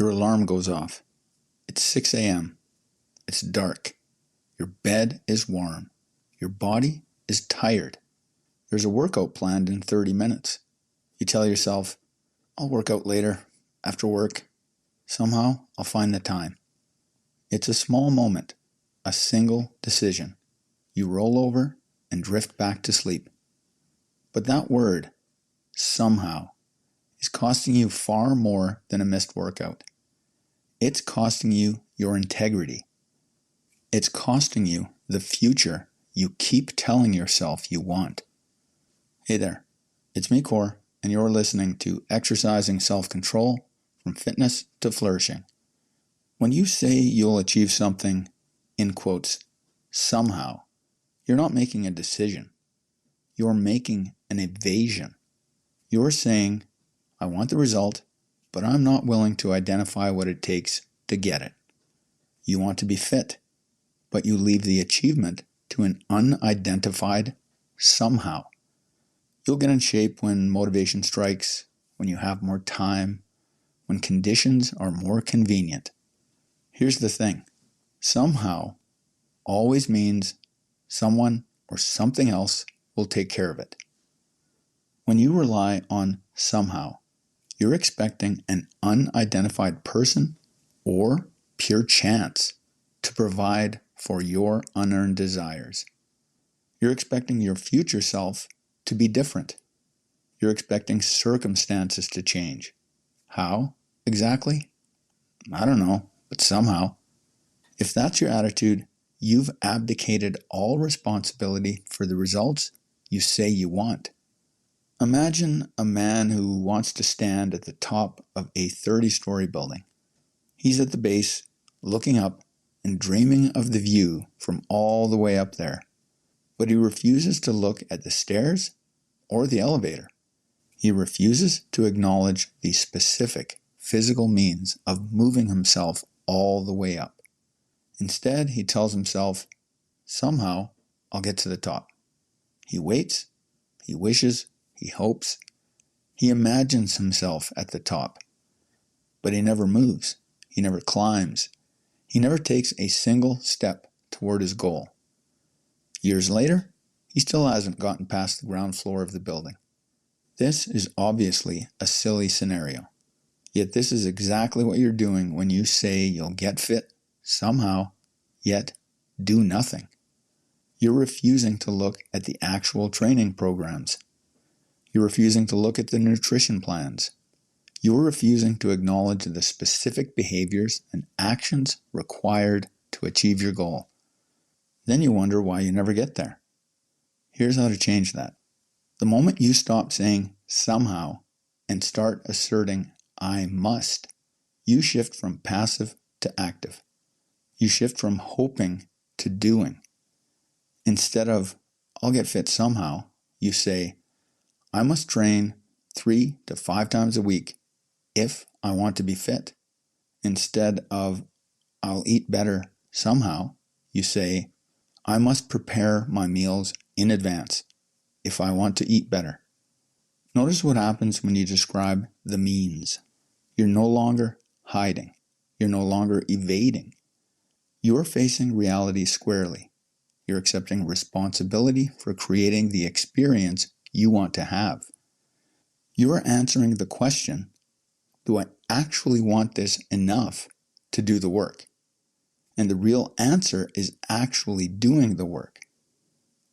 Your alarm goes off. It's 6 a.m. It's dark. Your bed is warm. Your body is tired. There's a workout planned in 30 minutes. You tell yourself, I'll work out later, after work. Somehow, I'll find the time. It's a small moment, a single decision. You roll over and drift back to sleep. But that word, somehow, is costing you far more than a missed workout. It's costing you your integrity. It's costing you the future you keep telling yourself you want. Hey there, it's me, Core, and you're listening to Exercising Self-Control from Fitness to Flourishing. When you say you'll achieve something, in quotes, somehow, you're not making a decision. You're making an evasion. You're saying, I want the result, but I'm not willing to identify what it takes to get it. You want to be fit, but you leave the achievement to an unidentified somehow. You'll get in shape when motivation strikes, when you have more time, when conditions are more convenient. Here's the thing. Somehow always means someone or something else will take care of it. When you rely on somehow, you're expecting an unidentified person or pure chance to provide for your unearned desires. You're expecting your future self to be different. You're expecting circumstances to change. How exactly? I don't know, but somehow. If that's your attitude, you've abdicated all responsibility for the results you say you want. Imagine a man who wants to stand at the top of a 30-story building. He's at the base, looking up and dreaming of the view from all the way up there. But he refuses to look at the stairs or the elevator. He refuses to acknowledge the specific physical means of moving himself all the way up. Instead, he tells himself, somehow I'll get to the top. He waits, he wishes, he hopes, he imagines himself at the top. But he never moves, he never climbs, he never takes a single step toward his goal. Years later, he still hasn't gotten past the ground floor of the building. This is obviously a silly scenario. Yet this is exactly what you're doing when you say you'll get fit somehow, yet do nothing. You're refusing to look at the actual training programs. You're refusing to look at the nutrition plans. You're refusing to acknowledge the specific behaviors and actions required to achieve your goal. Then you wonder why you never get there. Here's how to change that. The moment you stop saying somehow and start asserting I must, you shift from passive to active. You shift from hoping to doing. Instead of I'll get fit somehow, you say I must train 3 to 5 times a week if I want to be fit. Instead of I'll eat better somehow, you say I must prepare my meals in advance if I want to eat better. Notice what happens when you describe the means. You're no longer hiding. You're no longer evading. You're facing reality squarely. You're accepting responsibility for creating the experience you want to have. You're answering the question, do I actually want this enough to do the work? And the real answer is actually doing the work.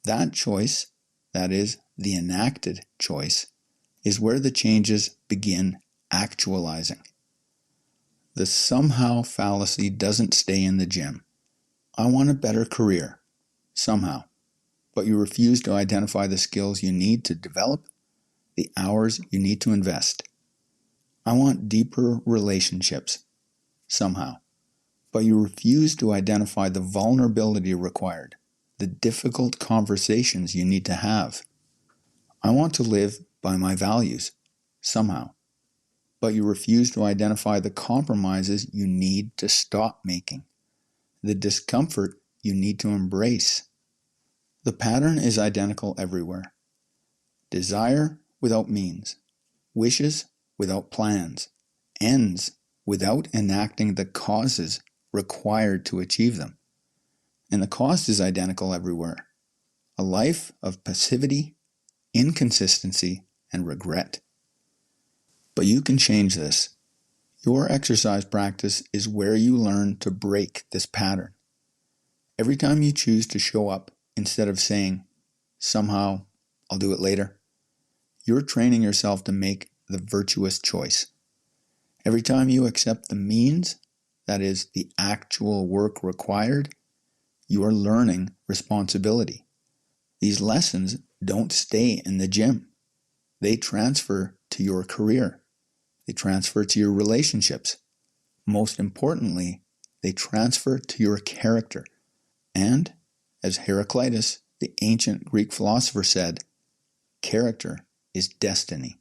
That choice, that is, the enacted choice, is where the changes begin actualizing. The somehow fallacy doesn't stay in the gym. I want a better career, somehow, but you refuse to identify the skills you need to develop, the hours you need to invest. I want deeper relationships, somehow, but you refuse to identify the vulnerability required, the difficult conversations you need to have. I want to live by my values, somehow, but you refuse to identify the compromises you need to stop making, the discomfort you need to embrace. The pattern is identical everywhere. Desire without means, wishes without plans, ends without enacting the causes required to achieve them. And the cost is identical everywhere. A life of passivity, inconsistency, and regret. But you can change this. Your exercise practice is where you learn to break this pattern. Every time you choose to show up instead of saying, somehow, I'll do it later, you're training yourself to make the virtuous choice. Every time you accept the means, that is, the actual work required, you are learning responsibility. These lessons don't stay in the gym. They transfer to your career. They transfer to your relationships. Most importantly, they transfer to your character. And, as Heraclitus, the ancient Greek philosopher, said, character is destiny.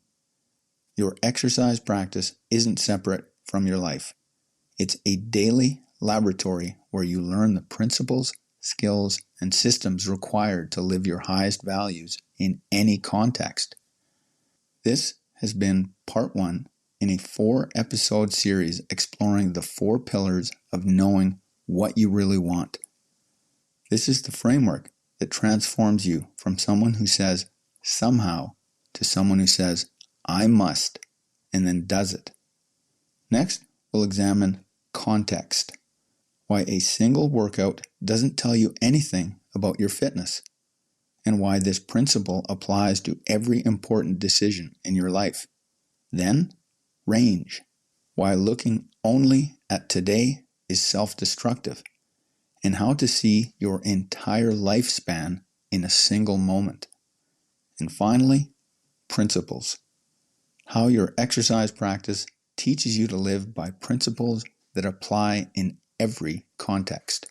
Your exercise practice isn't separate from your life. It's a daily laboratory where you learn the principles, skills, and systems required to live your highest values in any context. This has been part 1 in a 4-episode series exploring the 4 pillars of knowing what you really want. This is the framework that transforms you from someone who says, somehow, to someone who says, I must, and then does it. Next, we'll examine context. Why a single workout doesn't tell you anything about your fitness, and why this principle applies to every important decision in your life. Then, range. Why looking only at today is self-destructive, and how to see your entire lifespan in a single moment. And finally, principles. How your exercise practice teaches you to live by principles that apply in every context.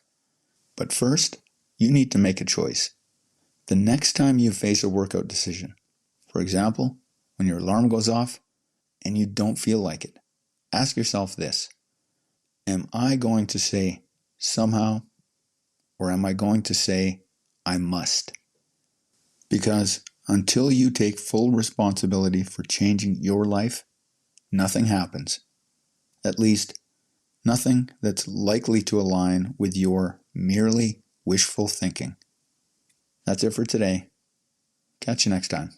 But first, you need to make a choice. The next time you face a workout decision, for example, when your alarm goes off and you don't feel like it, ask yourself this: am I going to say somehow, or am I going to say I must? Because until you take full responsibility for changing your life, nothing happens. At least, nothing that's likely to align with your merely wishful thinking. That's it for today. Catch you next time.